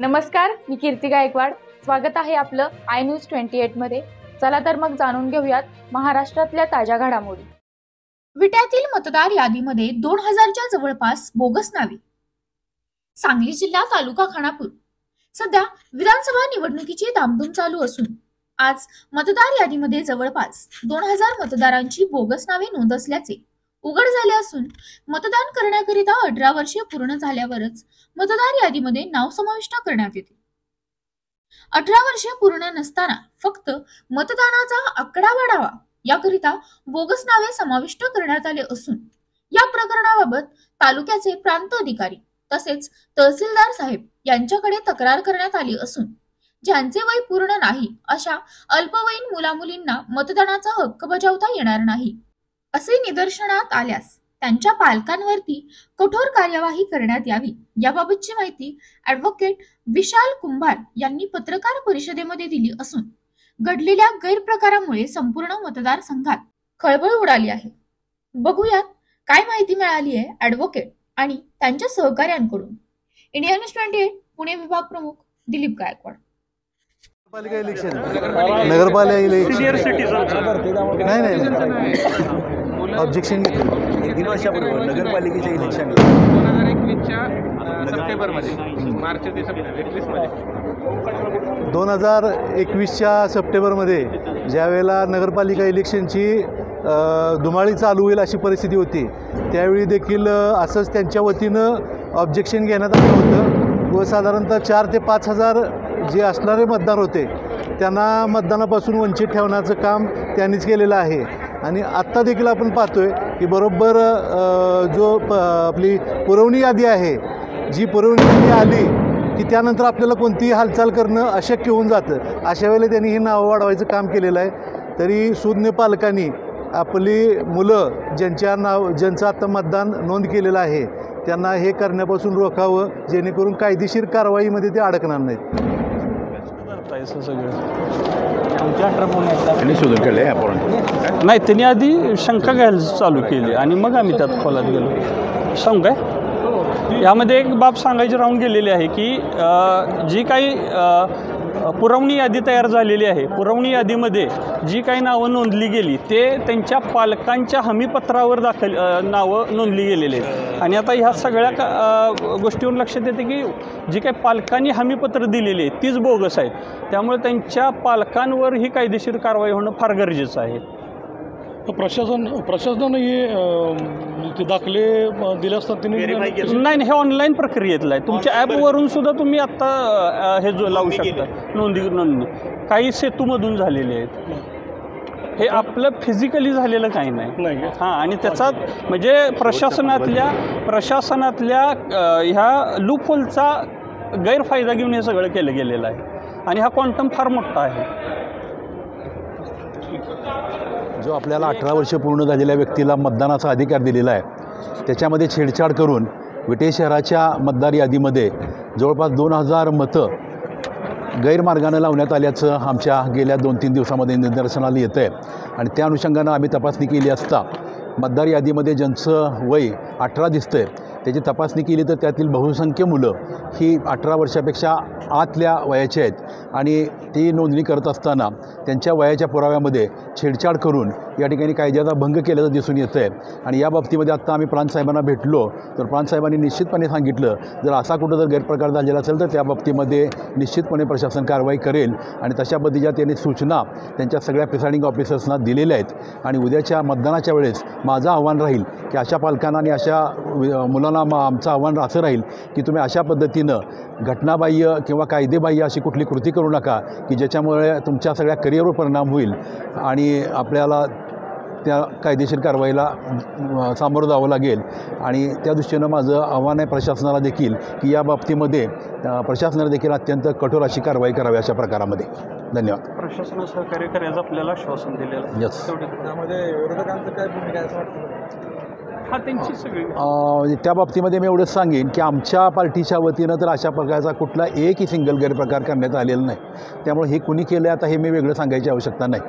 नमस्कार, मी कीर्ती गायकवाड। स्वागत आहे आपलं आय न्यूज 28 मध्ये। चला तर मग जाणून घेऊयात महाराष्ट्रातल्या ताज्या घडामोडी। विट्यातील मतदार यादीमध्ये 2000च्या जवळपास बोगस नावे। सांगली जिल्हा तालुका खानापूर। सध्या विधानसभा निवडणुकीची धामधूम चालू असून आज मतदार यादीमध्ये जवळपास 2000 मतदारांची बोगस नावे नोंद असल्याचे उघड झाले असून मतदान करण्याकरिता 18 वर्षे पूर्ण झाल्यावरच मतदार यादीमध्ये नाव समाविष्ट करण्यात येते। 18 वर्षे पूर्ण नसताना फक्त मतदानाचा आकडा वाढावा याकरिता बोगस नावे समाविष्ट करण्यात आले असून या प्रकरणाबाबत तालुक्याचे प्रांत अधिकारी तसेच तहसीलदार साहेब यांच्याकडे तक्रार करण्यात आली असून ज्यांचे वय पूर्ण नाही अशा अल्पवयीन मुलामुलींना मतदानाचा हक्क बजावता येणार नाही असे निदर्शनात आल्यास त्यांच्या पालकांवरती कठोर कार्यवाही करण्यात यावी याबाबतची माहिती ॲडव्होकेट विशाल कुंभार यांनी पत्रकार परिषदेमध्ये दिली असून घडलेल्या गैरप्रकारामुळे संपूर्ण मतदारसंघात खळबळ उडाली आहे। बघूयात काय माहिती मिळाली आहे ॲडव्होकेट आणि त्यांच्या सहकाऱ्यांकडून। इंडिया न्यूज 28 पुणे विभाग प्रमुख दिलीप गायकवाड। नगरपालिका इलेक्शन सीनियर सिटीजन नाही ऑब्जेक्शन 3 वर्षापूर्वी नगरपालिकेच्या इलेक्शन 2021च्या सप्टेंबरमध्ये मार्च ते 2021 मध्ये 2021च्या सप्टेंबरमध्ये ज्यावेळेला नगरपालिका इलेक्शनची धुमाळी चालू होईल अशी परिस्थिती होती, त्यावेळी देखील असंच त्यांच्या वतीनं ऑब्जेक्शन घेण्यात आलं होतं व साधारणतः 4 ते 5 हजार जे असणारे मतदार होते त्यांना मतदानापासून वंचित ठेवण्याचं काम त्यांनीच केलेलं आहे। आणि आत्ता देखील आपण पाहतोय की बरोबर आपली पुरवणी यादी आहे, जी पुरवणी यादी आली की त्यानंतर आपल्याला कोणतीही हालचाल करणं अशक्य होऊन जातं। अशा वेळेला त्यांनी हे नाव वाढवायचं काम केलेलं आहे। तरी सुज्ञ पालकांनी आपली मुलं ज्यांचं आता मतदान नोंद केलेलं आहे त्यांना हे करण्यापासून रोखावं, जेणेकरून कायदेशीर कारवाईमध्ये ते अडकणार नाहीत। नाही, त्यांनी आधी शंका घ्यायला चालू केली आणि मग आम्ही त्यात खोलात गेलो। सांगू काय, यामध्ये एक बाब सांगायची राहून गेलेली आहे की जी काही पुरवणी यादी तयार झालेली आहे, पुरवणी यादीमध्ये जी काही नावं नोंदली गेली ते त्यांच्या पालकांच्या हमीपत्रावर नावं नोंदली गेलेली आहेत। आणि आता ह्या सगळ्या गोष्टीवर लक्षात येते की जी काही पालकांनी हमीपत्र दिलेली आहे तीच बोगस आहेत, त्यामुळे त्यांच्या पालकांवर ही कायदेशीर कारवाई होणं फार गरजेचं आहे। प्रशासनानं हे दाखले दिले असतात नाही, हे ऑनलाईन प्रक्रियेतलं आहे। तुमच्या ॲपवरून सुद्धा तुम्ही आत्ता हे लावू शकता नोंदणी काही सेतूमधून झालेले आहेत। हे आपलं फिजिकली झालेलं काही नाही। हां, आणि त्याचा म्हणजे प्रशासनातल्या ह्या लूपहोलचा गैरफायदा घेऊन हे सगळं केलं गेलेलं आहे आणि हा क्वांटम फार मोठा आहे। जो आपल्याला 18 वर्ष पूर्ण झालेल्या व्यक्तीला मतदानाचा अधिकार दिलेला आहे, त्याच्यामध्ये छेडछाड करून विटे शहराच्या मतदार यादीमध्ये जवळपास 2000 मतं गैरमार्गानं लावण्यात आल्याचं आमच्या गेल्या 2-3 दिवसामध्ये निदर्शनाला येतं आहे। आणि त्या अनुषंगानं आम्ही तपासणी केली असता मतदार यादीमध्ये ज्यांचं वय 18 दिसतं आहे त्याची तपासणी केली तर त्यातील बहुसंख्य मुलं ही 18 वर्षापेक्षा आतल्या वयाची आहेत आणि ती नोंदणी करत असताना त्यांच्या वयाच्या पुराव्यामध्ये छेडछाड करून या ठिकाणी कायद्याचा भंग केल्याचं दिसून येतं आहे। आणि या बाबतीमध्ये आत्ता आम्ही प्रांतसाहेबांना भेटलो तर प्रांतसाहेबांनी निश्चितपणे सांगितलं जर असा कुठं जर गैरप्रकार झालेला असेल तर त्या बाबतीमध्ये निश्चितपणे प्रशासन कारवाई करेल आणि तशा पद्धतीच्या त्यांनी सूचना त्यांच्या सगळ्या प्रिसाइडिंग ऑफिसर्सना दिलेल्या आहेत। आणि उद्याच्या मतदानाच्या वेळेस माझं आव्हान राहील की अशा पालकांना आणि अशा मुलांना आमचं आव्हान असं राहील की तुम्ही अशा पद्धतीनं घटनाबाह्य किंवा कायदेबाह्य अशी कुठली कृती करू नका की ज्याच्यामुळे तुमच्या सगळ्या करिअरवर परिणाम होईल आणि आपल्याला त्या कायदेशीर कारवाईला सामोरं जावं लागेल। आणि त्या दृष्टीनं माझं आव्हान आहे प्रशासनाला देखील की या बाबतीमध्ये प्रशासनाला देखील अत्यंत कठोर अशी कारवाई करावी अशा प्रकारामध्ये। धन्यवाद। प्रशासनाला सहकार्य करायचं आपल्याला आश्वासन दिलेलं। यस, त्यामध्ये विरोधकांचं काय भूमिका आहे असं वाटतं? हा, त्यांची सगळी त्या बाबतीमध्ये मी एवढंच सांगेन की आमच्या पार्टीच्या वतीनं तर अशा प्रकारचा कुठला एकही सिंगल गैरप्रकार करण्यात आलेला नाही, त्यामुळे हे कुणी केलं आता हे मी वेगळं सांगायची आवश्यकता नाही।